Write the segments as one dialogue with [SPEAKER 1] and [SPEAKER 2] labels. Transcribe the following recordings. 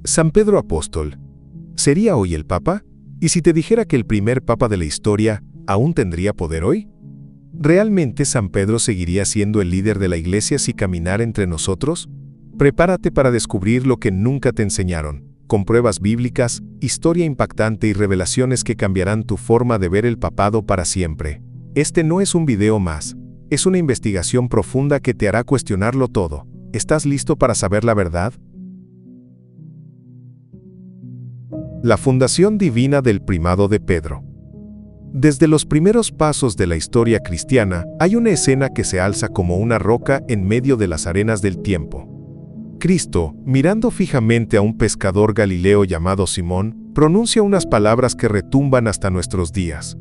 [SPEAKER 1] San Pedro Apóstol, ¿sería hoy el Papa? ¿Y si te dijera que el primer Papa de la historia aún tendría poder hoy? ¿Realmente San Pedro seguiría siendo el líder de la Iglesia si caminara entre nosotros? Prepárate para descubrir lo que nunca te enseñaron, con pruebas bíblicas, historia impactante y revelaciones que cambiarán tu forma de ver el papado para siempre. Este no es un video más, es una investigación profunda que te hará cuestionarlo todo. ¿Estás listo para saber la verdad? La fundación divina del primado de Pedro. Desde los primeros pasos de la historia cristiana, hay una escena que se alza como una roca en medio de las arenas del tiempo. Cristo, mirando fijamente a un pescador galileo llamado Simón, pronuncia unas palabras que retumban hasta nuestros días.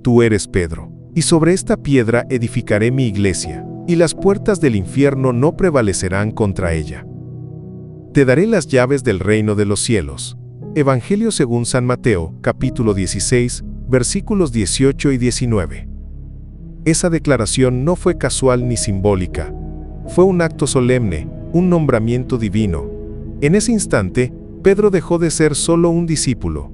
[SPEAKER 1] Tú eres Pedro, y sobre esta piedra edificaré mi iglesia, y las puertas del infierno no prevalecerán contra ella. Te daré las llaves del reino de los cielos. Evangelio según San Mateo, capítulo 16, versículos 18 y 19. Esa declaración no fue casual ni simbólica. Fue un acto solemne, un nombramiento divino. En ese instante, Pedro dejó de ser solo un discípulo.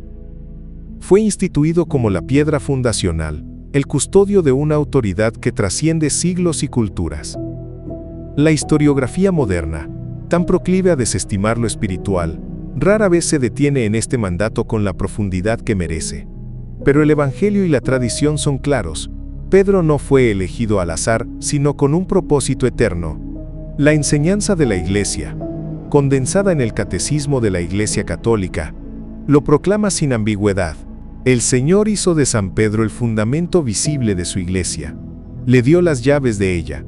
[SPEAKER 1] Fue instituido como la piedra fundacional, el custodio de una autoridad que trasciende siglos y culturas. La historiografía moderna, tan proclive a desestimar lo espiritual, rara vez se detiene en este mandato con la profundidad que merece. Pero el Evangelio y la tradición son claros. Pedro no fue elegido al azar, sino con un propósito eterno. La enseñanza de la Iglesia, condensada en el Catecismo de la Iglesia Católica, lo proclama sin ambigüedad. El Señor hizo de San Pedro el fundamento visible de su Iglesia. Le dio las llaves de ella.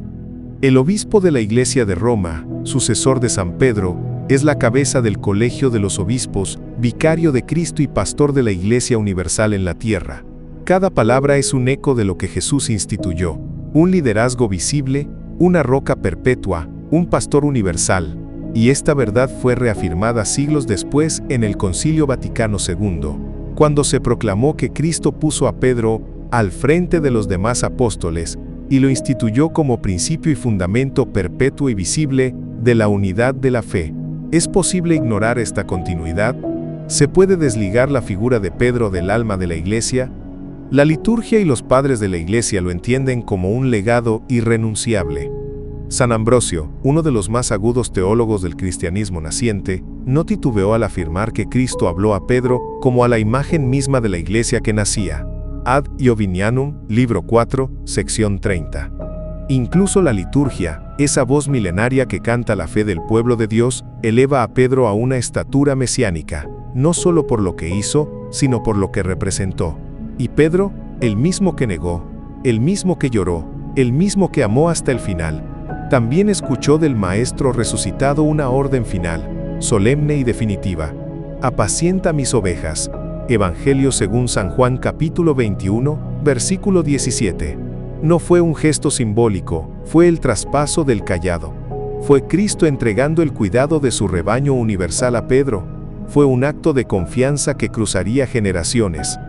[SPEAKER 1] El obispo de la Iglesia de Roma, sucesor de San Pedro, es la cabeza del colegio de los obispos, vicario de Cristo y pastor de la Iglesia universal en la tierra. Cada palabra es un eco de lo que Jesús instituyó: un liderazgo visible, una roca perpetua, un pastor universal. Y esta verdad fue reafirmada siglos después en el Concilio Vaticano II, cuando se proclamó que Cristo puso a Pedro al frente de los demás apóstoles y lo instituyó como principio y fundamento perpetuo y visible de la unidad de la fe. ¿Es posible ignorar esta continuidad? ¿Se puede desligar la figura de Pedro del alma de la Iglesia? La liturgia y los padres de la Iglesia lo entienden como un legado irrenunciable. San Ambrosio, uno de los más agudos teólogos del cristianismo naciente, no titubeó al afirmar que Cristo habló a Pedro como a la imagen misma de la Iglesia que nacía. Ad Iovinianum, libro 4, sección 30. Incluso la liturgia, esa voz milenaria que canta la fe del pueblo de Dios, eleva a Pedro a una estatura mesiánica, no solo por lo que hizo, sino por lo que representó. Y Pedro, el mismo que negó, el mismo que lloró, el mismo que amó hasta el final, también escuchó del Maestro resucitado una orden final, solemne y definitiva: apacienta mis ovejas. Evangelio según San Juan capítulo 21, versículo 17. No fue un gesto simbólico, fue el traspaso del cayado. Fue Cristo entregando el cuidado de su rebaño universal a Pedro. Fue un acto de confianza que cruzaría generaciones.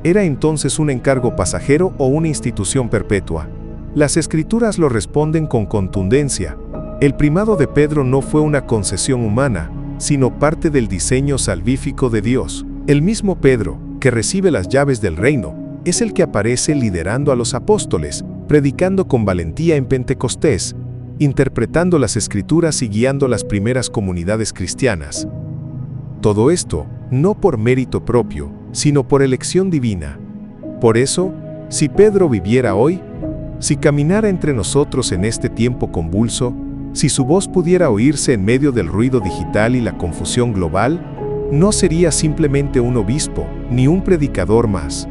[SPEAKER 1] ¿Era entonces un encargo pasajero o una institución perpetua? Las Escrituras lo responden con contundencia. El primado de Pedro no fue una concesión humana, sino parte del diseño salvífico de Dios. El mismo Pedro, que recibe las llaves del reino, es el que aparece liderando a los apóstoles, predicando con valentía en Pentecostés, interpretando las Escrituras y guiando las primeras comunidades cristianas. Todo esto, no por mérito propio, sino por elección divina. Por eso, si Pedro viviera hoy, si caminara entre nosotros en este tiempo convulso, si su voz pudiera oírse en medio del ruido digital y la confusión global, no sería simplemente un obispo, ni un predicador más.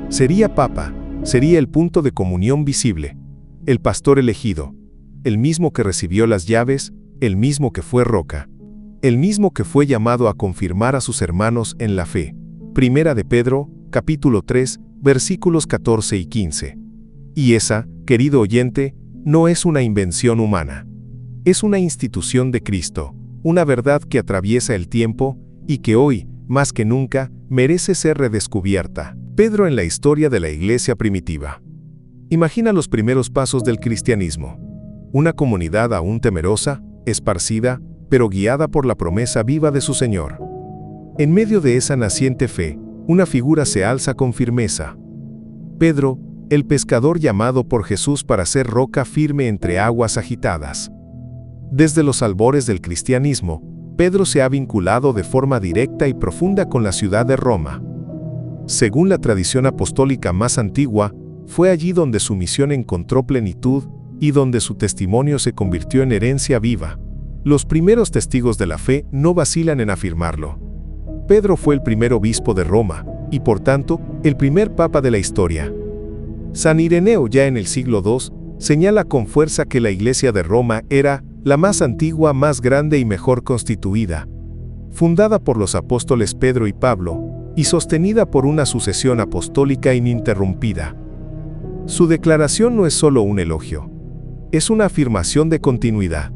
[SPEAKER 1] Sería Papa, sería el punto de comunión visible, el pastor elegido, el mismo que recibió las llaves, el mismo que fue roca, el mismo que fue llamado a confirmar a sus hermanos en la fe. Primera de Pedro, capítulo 3, versículos 14 y 15. Y esa, querido oyente, no es una invención humana. Es una institución de Cristo, una verdad que atraviesa el tiempo y que hoy, más que nunca, merece ser redescubierta. Pedro en la historia de la Iglesia primitiva. Imagina los primeros pasos del cristianismo. Una comunidad aún temerosa, esparcida, pero guiada por la promesa viva de su Señor. En medio de esa naciente fe, una figura se alza con firmeza. Pedro, el pescador llamado por Jesús para ser roca firme entre aguas agitadas. Desde los albores del cristianismo, Pedro se ha vinculado de forma directa y profunda con la ciudad de Roma. Según la tradición apostólica más antigua, fue allí donde su misión encontró plenitud y donde su testimonio se convirtió en herencia viva. Los primeros testigos de la fe no vacilan en afirmarlo. Pedro fue el primer obispo de Roma y, por tanto, el primer papa de la historia. San Ireneo, ya en el siglo II, señala con fuerza que la Iglesia de Roma era la más antigua, más grande y mejor constituida, fundada por los apóstoles Pedro y Pablo, y sostenida por una sucesión apostólica ininterrumpida. Su declaración no es solo un elogio, es una afirmación de continuidad.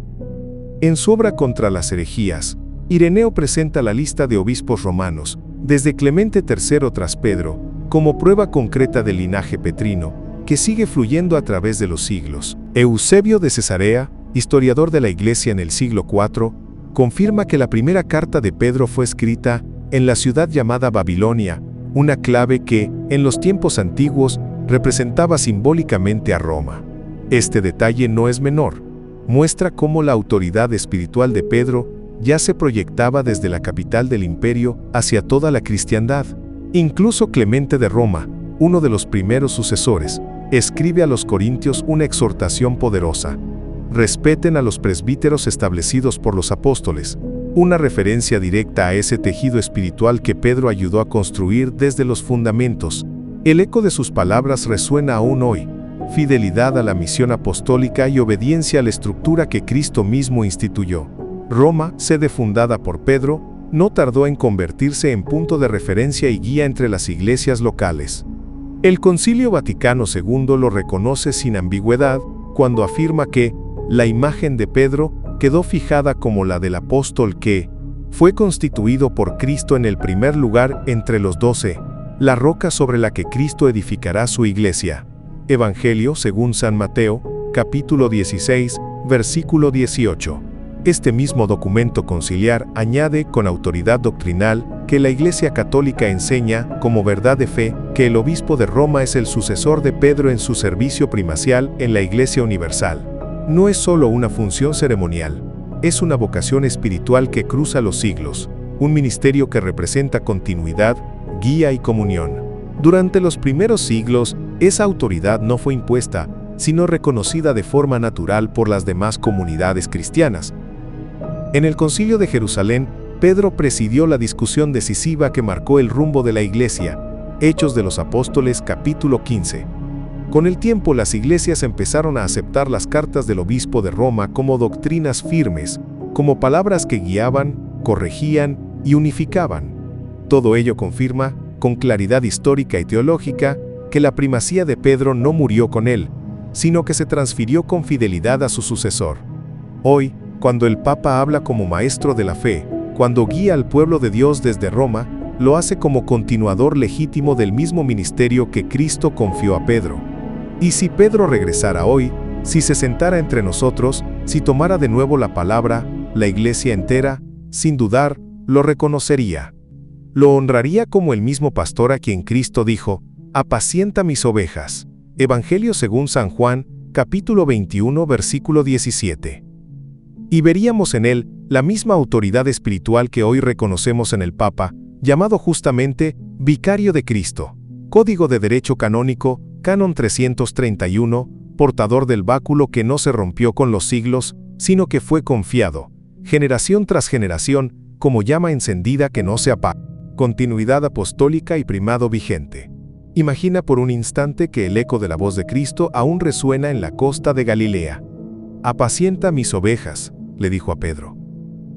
[SPEAKER 1] En su obra Contra las herejías, Ireneo presenta la lista de obispos romanos, desde Clemente III tras Pedro, como prueba concreta del linaje petrino, que sigue fluyendo a través de los siglos. Eusebio de Cesarea, historiador de la Iglesia en el siglo IV, confirma que la primera carta de Pedro fue escrita en la ciudad llamada Babilonia, una clave que, en los tiempos antiguos, representaba simbólicamente a Roma. Este detalle no es menor. Muestra cómo la autoridad espiritual de Pedro ya se proyectaba desde la capital del imperio hacia toda la cristiandad. Incluso Clemente de Roma, uno de los primeros sucesores, escribe a los corintios una exhortación poderosa. Respeten a los presbíteros establecidos por los apóstoles, una referencia directa a ese tejido espiritual que Pedro ayudó a construir desde los fundamentos. El eco de sus palabras resuena aún hoy: fidelidad a la misión apostólica y obediencia a la estructura que Cristo mismo instituyó. Roma, sede fundada por Pedro, no tardó en convertirse en punto de referencia y guía entre las iglesias locales. El Concilio Vaticano II lo reconoce sin ambigüedad cuando afirma que la imagen de Pedro quedó fijada como la del apóstol que fue constituido por Cristo en el primer lugar entre los 12, la roca sobre la que Cristo edificará su iglesia. Evangelio según San Mateo, capítulo 16, versículo 18. Este mismo documento conciliar añade con autoridad doctrinal que la Iglesia Católica enseña, como verdad de fe, que el obispo de Roma es el sucesor de Pedro en su servicio primacial en la Iglesia Universal. No es solo una función ceremonial, es una vocación espiritual que cruza los siglos, un ministerio que representa continuidad, guía y comunión. Durante los primeros siglos, esa autoridad no fue impuesta, sino reconocida de forma natural por las demás comunidades cristianas. En el Concilio de Jerusalén, Pedro presidió la discusión decisiva que marcó el rumbo de la Iglesia. Hechos de los Apóstoles, capítulo 15. Con el tiempo, las iglesias empezaron a aceptar las cartas del obispo de Roma como doctrinas firmes, como palabras que guiaban, corregían y unificaban. Todo ello confirma, con claridad histórica y teológica, que la primacía de Pedro no murió con él, sino que se transfirió con fidelidad a su sucesor. Hoy, cuando el Papa habla como maestro de la fe, cuando guía al pueblo de Dios desde Roma, lo hace como continuador legítimo del mismo ministerio que Cristo confió a Pedro. Y si Pedro regresara hoy, si se sentara entre nosotros, si tomara de nuevo la palabra, la iglesia entera, sin dudar, lo reconocería. Lo honraría como el mismo pastor a quien Cristo dijo: apacienta mis ovejas. Evangelio según San Juan, capítulo 21, versículo 17. Y veríamos en él la misma autoridad espiritual que hoy reconocemos en el Papa, llamado justamente Vicario de Cristo. Código de Derecho Canónico, Canon 331, portador del báculo que no se rompió con los siglos, sino que fue confiado, generación tras generación, como llama encendida que no se apaga. Continuidad apostólica y primado vigente. Imagina por un instante que el eco de la voz de Cristo aún resuena en la costa de Galilea. Apacienta mis ovejas, le dijo a Pedro.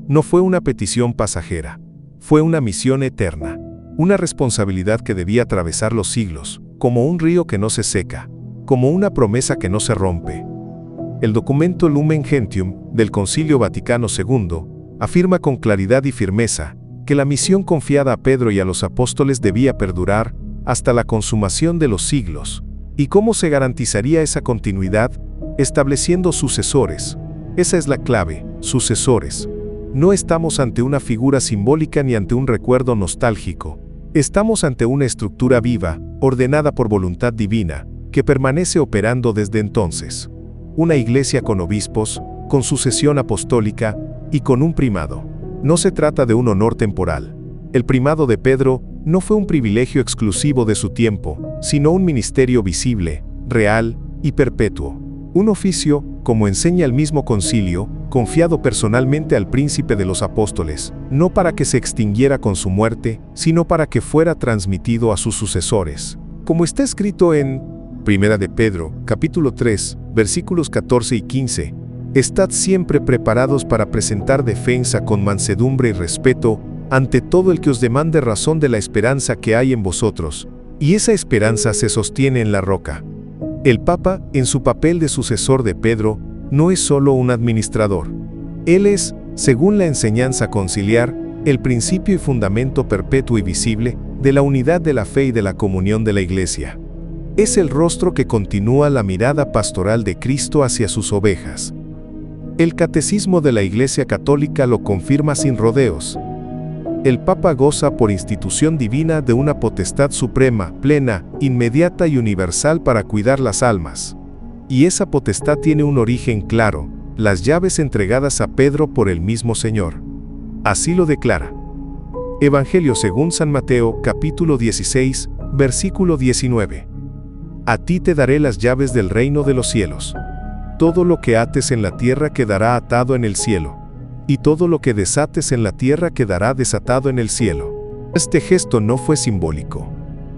[SPEAKER 1] No fue una petición pasajera, fue una misión eterna, una responsabilidad que debía atravesar los siglos, como un río que no se seca, como una promesa que no se rompe. El documento Lumen Gentium del Concilio Vaticano II afirma con claridad y firmeza que la misión confiada a Pedro y a los apóstoles debía perdurar hasta la consumación de los siglos. ¿Y cómo se garantizaría esa continuidad? Estableciendo sucesores. Esa es la clave, sucesores. No estamos ante una figura simbólica ni ante un recuerdo nostálgico. Estamos ante una estructura viva, ordenada por voluntad divina, que permanece operando desde entonces. Una iglesia con obispos, con sucesión apostólica y con un primado. No se trata de un honor temporal. El primado de Pedro no fue un privilegio exclusivo de su tiempo, sino un ministerio visible, real y perpetuo. Un oficio, como enseña el mismo concilio, confiado personalmente al príncipe de los apóstoles, no para que se extinguiera con su muerte, sino para que fuera transmitido a sus sucesores. Como está escrito en 1 de Pedro, capítulo 3, versículos 14 y 15, «Estad siempre preparados para presentar defensa con mansedumbre y respeto ante todo el que os demande razón de la esperanza que hay en vosotros, y esa esperanza se sostiene en la roca». El Papa, en su papel de sucesor de Pedro, no es solo un administrador. Él es, según la enseñanza conciliar, el principio y fundamento perpetuo y visible de la unidad de la fe y de la comunión de la Iglesia. Es el rostro que continúa la mirada pastoral de Cristo hacia sus ovejas. El Catecismo de la Iglesia Católica lo confirma sin rodeos. El Papa goza por institución divina de una potestad suprema, plena, inmediata y universal para cuidar las almas. Y esa potestad tiene un origen claro, las llaves entregadas a Pedro por el mismo Señor. Así lo declara. Evangelio según San Mateo, capítulo 16, versículo 19. A ti te daré las llaves del reino de los cielos. Todo lo que ates en la tierra quedará atado en el cielo, y todo lo que desates en la tierra quedará desatado en el cielo. Este gesto no fue simbólico.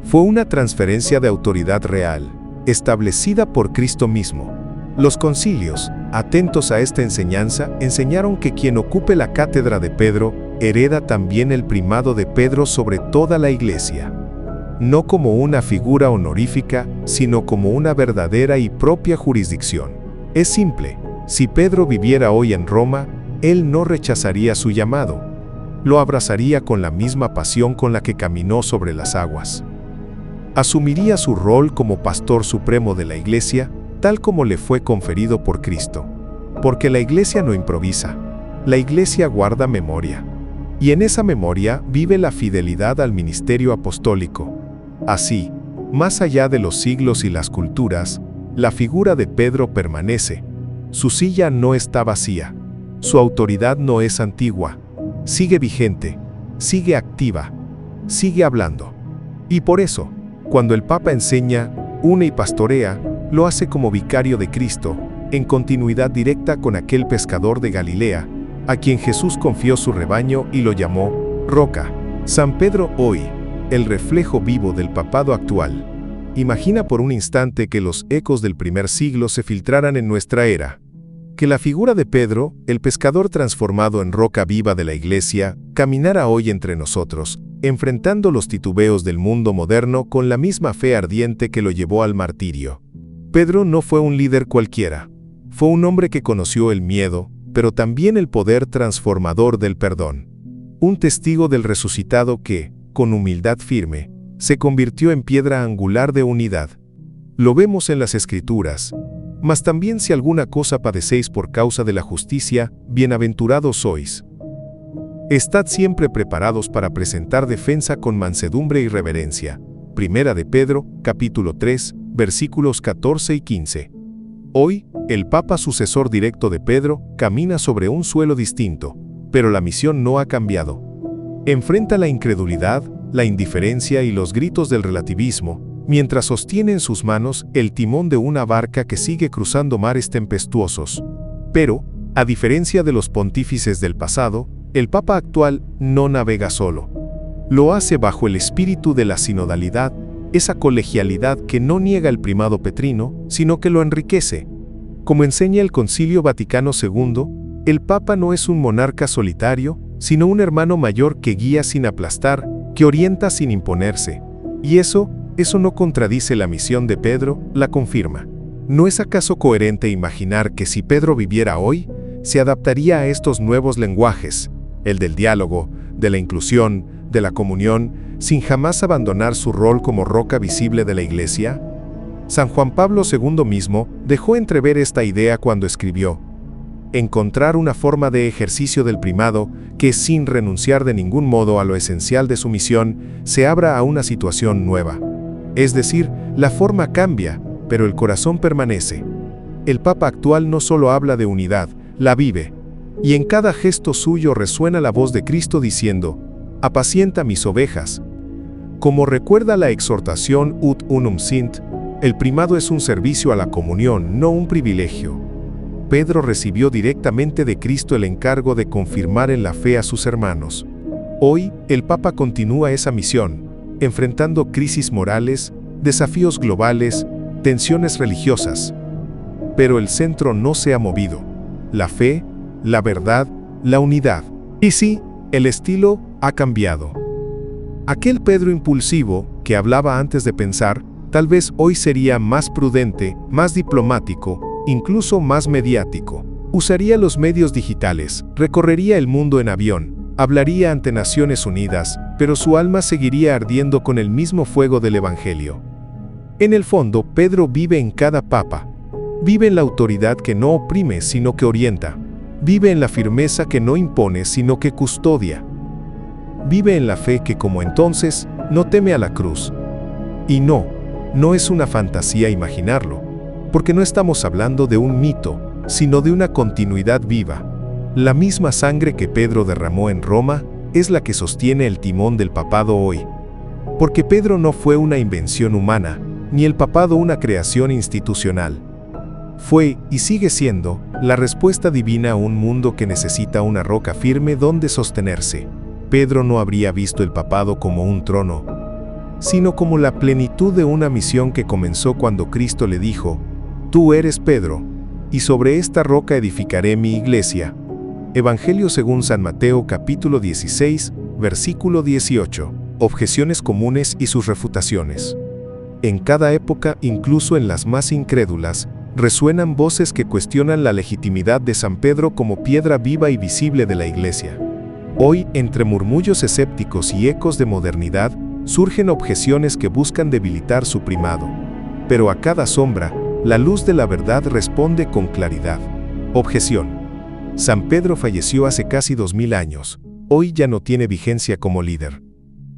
[SPEAKER 1] Fue una transferencia de autoridad real, establecida por Cristo mismo. Los concilios, atentos a esta enseñanza, enseñaron que quien ocupe la cátedra de Pedro, hereda también el primado de Pedro sobre toda la Iglesia. No como una figura honorífica, sino como una verdadera y propia jurisdicción. Es simple, si Pedro viviera hoy en Roma, él no rechazaría su llamado. Lo abrazaría con la misma pasión con la que caminó sobre las aguas. Asumiría su rol como pastor supremo de la Iglesia, tal como le fue conferido por Cristo. Porque la Iglesia no improvisa. La Iglesia guarda memoria. Y en esa memoria vive la fidelidad al ministerio apostólico. Así, más allá de los siglos y las culturas, la figura de Pedro permanece. Su silla no está vacía. Su autoridad no es antigua, sigue vigente, sigue activa, sigue hablando. Y por eso, cuando el Papa enseña, une y pastorea, lo hace como vicario de Cristo, en continuidad directa con aquel pescador de Galilea, a quien Jesús confió su rebaño y lo llamó Roca. San Pedro hoy, el reflejo vivo del papado actual. Imagina por un instante que los ecos del primer siglo se filtraran en nuestra era. Que la figura de Pedro, el pescador transformado en roca viva de la Iglesia, caminara hoy entre nosotros, enfrentando los titubeos del mundo moderno con la misma fe ardiente que lo llevó al martirio. Pedro no fue un líder cualquiera. Fue un hombre que conoció el miedo, pero también el poder transformador del perdón. Un testigo del resucitado que, con humildad firme, se convirtió en piedra angular de unidad. Lo vemos en las Escrituras. Mas también si alguna cosa padecéis por causa de la justicia, bienaventurados sois. Estad siempre preparados para presentar defensa con mansedumbre y reverencia. 1 de Pedro, capítulo 3, versículos 14 y 15. Hoy, el Papa sucesor directo de Pedro camina sobre un suelo distinto, pero la misión no ha cambiado. Enfrenta la incredulidad, la indiferencia y los gritos del relativismo, mientras sostiene en sus manos el timón de una barca que sigue cruzando mares tempestuosos. Pero, a diferencia de los pontífices del pasado, el Papa actual no navega solo. Lo hace bajo el espíritu de la sinodalidad, esa colegialidad que no niega el primado petrino, sino que lo enriquece. Como enseña el Concilio Vaticano II, el Papa no es un monarca solitario, sino un hermano mayor que guía sin aplastar, que orienta sin imponerse. Y eso no contradice la misión de Pedro, la confirma. ¿No es acaso coherente imaginar que si Pedro viviera hoy, se adaptaría a estos nuevos lenguajes, el del diálogo, de la inclusión, de la comunión, sin jamás abandonar su rol como roca visible de la Iglesia? San Juan Pablo II mismo dejó entrever esta idea cuando escribió: encontrar una forma de ejercicio del primado que, sin renunciar de ningún modo a lo esencial de su misión, se abra a una situación nueva. Es decir, la forma cambia, pero el corazón permanece. El Papa actual no solo habla de unidad, la vive. Y en cada gesto suyo resuena la voz de Cristo diciendo: «Apacienta mis ovejas». Como recuerda la exhortación Ut unum sint, el primado es un servicio a la comunión, no un privilegio. Pedro recibió directamente de Cristo el encargo de confirmar en la fe a sus hermanos. Hoy, el Papa continúa esa misión, enfrentando crisis morales, desafíos globales, tensiones religiosas. Pero el centro no se ha movido: la fe, la verdad, la unidad. Y sí, el estilo ha cambiado. Aquel Pedro impulsivo, que hablaba antes de pensar, tal vez hoy sería más prudente, más diplomático, incluso más mediático. Usaría los medios digitales, recorrería el mundo en avión, hablaría ante Naciones Unidas, pero su alma seguiría ardiendo con el mismo fuego del Evangelio. En el fondo, Pedro vive en cada papa. Vive en la autoridad que no oprime, sino que orienta. Vive en la firmeza que no impone, sino que custodia. Vive en la fe que, como entonces, no teme a la cruz. Y no es una fantasía imaginarlo, porque no estamos hablando de un mito, sino de una continuidad viva. La misma sangre que Pedro derramó en Roma es la que sostiene el timón del papado hoy. Porque Pedro no fue una invención humana, ni el papado una creación institucional. Fue, y sigue siendo, la respuesta divina a un mundo que necesita una roca firme donde sostenerse. Pedro no habría visto el papado como un trono, sino como la plenitud de una misión que comenzó cuando Cristo le dijo: «Tú eres Pedro, y sobre esta roca edificaré mi iglesia». Evangelio según San Mateo capítulo 16, versículo 18. Objeciones comunes y sus refutaciones. En cada época, incluso en las más incrédulas, resuenan voces que cuestionan la legitimidad de San Pedro como piedra viva y visible de la iglesia. Hoy, entre murmullos escépticos y ecos de modernidad, surgen objeciones que buscan debilitar su primado. Pero a cada sombra, la luz de la verdad responde con claridad. Objeción: San Pedro falleció hace casi 2000 años. Hoy ya no tiene vigencia como líder.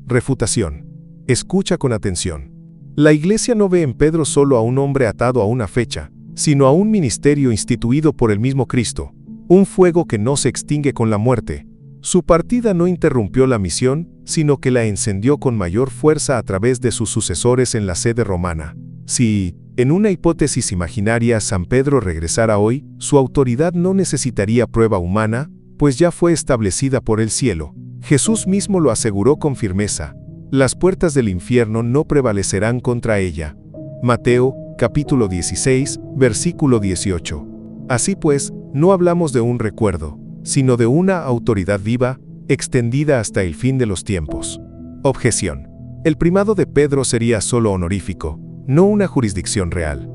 [SPEAKER 1] Refutación: escucha con atención. La Iglesia no ve en Pedro solo a un hombre atado a una fecha, sino a un ministerio instituido por el mismo Cristo, un fuego que no se extingue con la muerte. Su partida no interrumpió la misión, sino que la encendió con mayor fuerza a través de sus sucesores en la sede romana. Si, en una hipótesis imaginaria, San Pedro regresara hoy, su autoridad no necesitaría prueba humana, pues ya fue establecida por el cielo. Jesús mismo lo aseguró con firmeza: las puertas del infierno no prevalecerán contra ella. Mateo, capítulo 16, versículo 18. Así pues, no hablamos de un recuerdo, sino de una autoridad viva, extendida hasta el fin de los tiempos. Objeción: el primado de Pedro sería solo honorífico, no una jurisdicción real.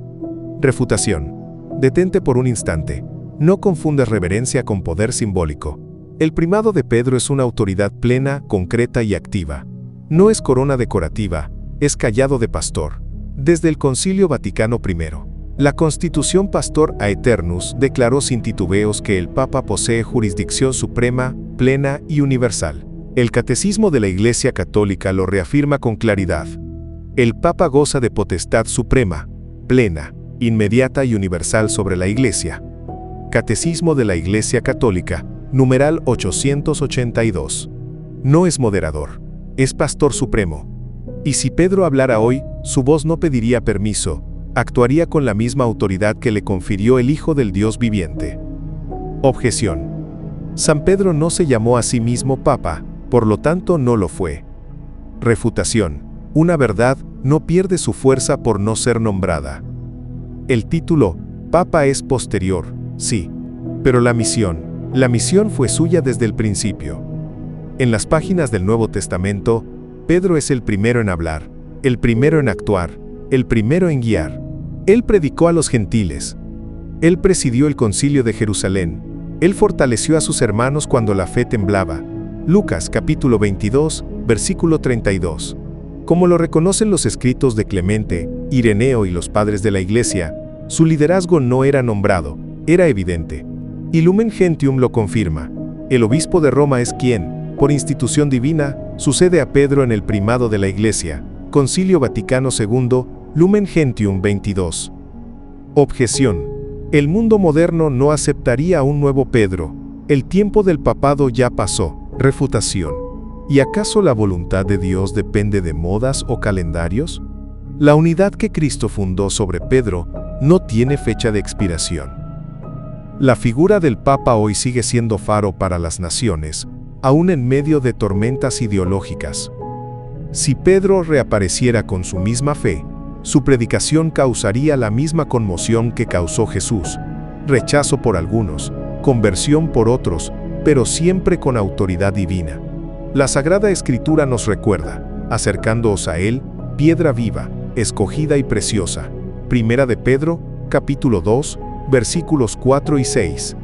[SPEAKER 1] Refutación: detente por un instante. No confundas reverencia con poder simbólico. El primado de Pedro es una autoridad plena, concreta y activa. No es corona decorativa, es cayado de pastor. Desde el Concilio Vaticano I, la Constitución Pastor Aeternus declaró sin titubeos que el Papa posee jurisdicción suprema, plena y universal. El Catecismo de la Iglesia Católica lo reafirma con claridad. El Papa goza de potestad suprema, plena, inmediata y universal sobre la Iglesia. Catecismo de la Iglesia Católica, numeral 882. No es moderador, es pastor supremo. Y si Pedro hablara hoy, su voz no pediría permiso, actuaría con la misma autoridad que le confirió el Hijo del Dios viviente. Objeción: San Pedro no se llamó a sí mismo Papa, por lo tanto no lo fue. Refutación: una verdad no pierde su fuerza por no ser nombrada. El título Papa es posterior, sí, pero la misión fue suya desde el principio. En las páginas del Nuevo Testamento, Pedro es el primero en hablar, el primero en actuar, el primero en guiar. Él predicó a los gentiles. Él presidió el Concilio de Jerusalén. Él fortaleció a sus hermanos cuando la fe temblaba. Lucas capítulo 22, versículo 32. Como lo reconocen los escritos de Clemente, Ireneo y los padres de la Iglesia, su liderazgo no era nombrado, era evidente. Y Lumen Gentium lo confirma. El obispo de Roma es quien, por institución divina, sucede a Pedro en el primado de la Iglesia. Concilio Vaticano II, Lumen Gentium 22. Objeción. El mundo moderno no aceptaría a un nuevo Pedro. El tiempo del papado ya pasó. Refutación. ¿Y acaso la voluntad de Dios depende de modas o calendarios? La unidad que Cristo fundó sobre Pedro no tiene fecha de expiración. La figura del Papa hoy sigue siendo faro para las naciones, aún en medio de tormentas ideológicas. Si Pedro reapareciera con su misma fe, su predicación causaría la misma conmoción que causó Jesús: rechazo por algunos, conversión por otros, pero siempre con autoridad divina. La Sagrada Escritura nos recuerda: acercándoos a Él, piedra viva, escogida y preciosa. Primera de Pedro, capítulo 2, versículos 4 y 6.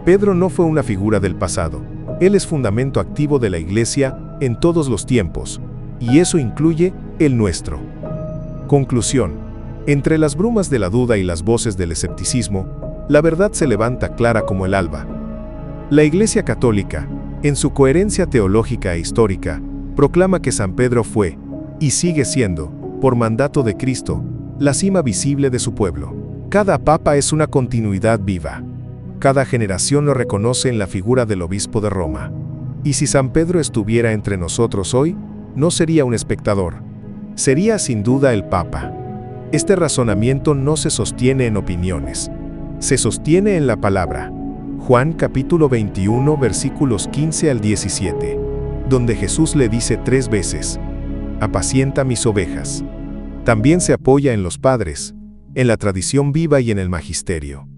[SPEAKER 1] Pedro no fue una figura del pasado. Él es fundamento activo de la Iglesia en todos los tiempos, y eso incluye el nuestro. Conclusión. Entre las brumas de la duda y las voces del escepticismo, la verdad se levanta clara como el alba. La Iglesia Católica, en su coherencia teológica e histórica, proclama que San Pedro fue, y sigue siendo, por mandato de Cristo, la cima visible de su pueblo. Cada papa es una continuidad viva. Cada generación lo reconoce en la figura del obispo de Roma. Y si San Pedro estuviera entre nosotros hoy, no sería un espectador. Sería sin duda el Papa. Este razonamiento no se sostiene en opiniones. Se sostiene en la palabra. Juan capítulo 21 versículos 15 al 17, donde Jesús le dice 3 veces: apacienta mis ovejas. También se apoya en los padres, en la tradición viva y en el magisterio.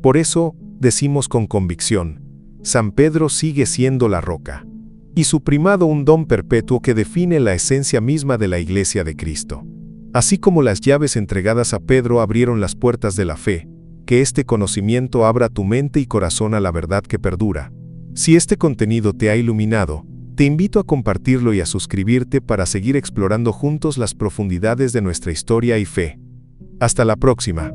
[SPEAKER 1] Por eso, decimos con convicción: San Pedro sigue siendo la roca, y su primado un don perpetuo que define la esencia misma de la Iglesia de Cristo. Así como las llaves entregadas a Pedro abrieron las puertas de la fe, que este conocimiento abra tu mente y corazón a la verdad que perdura. Si este contenido te ha iluminado, te invito a compartirlo y a suscribirte para seguir explorando juntos las profundidades de nuestra historia y fe. Hasta la próxima.